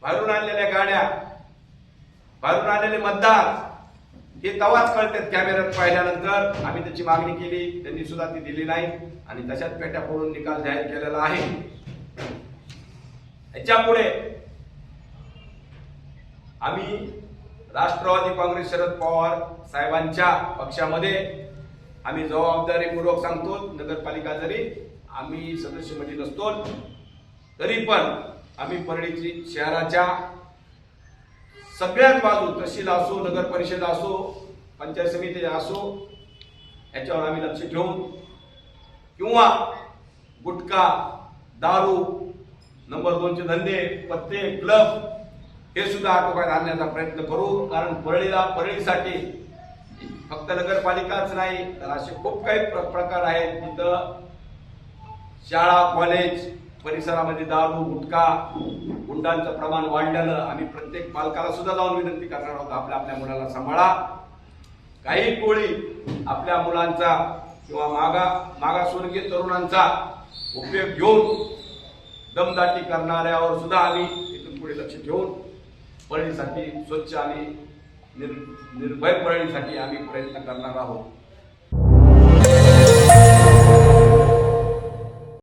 बाहेरून आणलेल्या गाड्या, बाहेरून आणलेले मतदार हे तवाच कळतात कॅमेऱ्यात पाहिल्यानंतर। आम्ही त्याची मागणी केली, त्यांनी सुद्धा ती दिली नाही आणि तशाच पेट्या फोडून निकाल जाहीर केलेला आहे। याच्यापुढे आम्ही राष्ट्रवादी काँग्रेस शरद पवार साहेबांच्या पक्षामध्ये आम्ही जबाबदारीपूर्वक सांगतो, नगरपालिका जरी आम्ही सदस्यमध्ये नसतो तरी पण आम्ही परळीची शहराच्या सगळ्याच बाजू, तहसील असो, नगर परिषद असो, पंचायत समिती असो, याच्यावर आम्ही लक्ष ठेवून किंवा गुटखा, दारू, नंबर 2चे धंदे, पत्ते, क्लब हे सुद्धा आटोक्यात आणण्याचा प्रयत्न करू। कारण परळीसाठी फक्त नगरपालिकाच नाही तर असे खूप काही प्रकार आहेत तिथं शाळा, कॉलेज परिसरामध्ये दारू, गुटखा, गुंडांचं प्रमाण वाढलेलं। आम्ही प्रत्येक पालकाला सुद्धा जाऊन विनंती करणार आहोत, आपल्या मुलाला सांभाळा। काही टोळी आपल्या मुलांचा किंवा मागासवर्गीय तरुणांचा उपयोग घेऊन दमदाटी करणाऱ्यावर सुद्धा आम्ही इथून पुढे लक्ष ठेवून परळीसाठी स्वच्छ आणि निर्भय परळीसाठी आम्ही प्रयत्न करणार आहोत।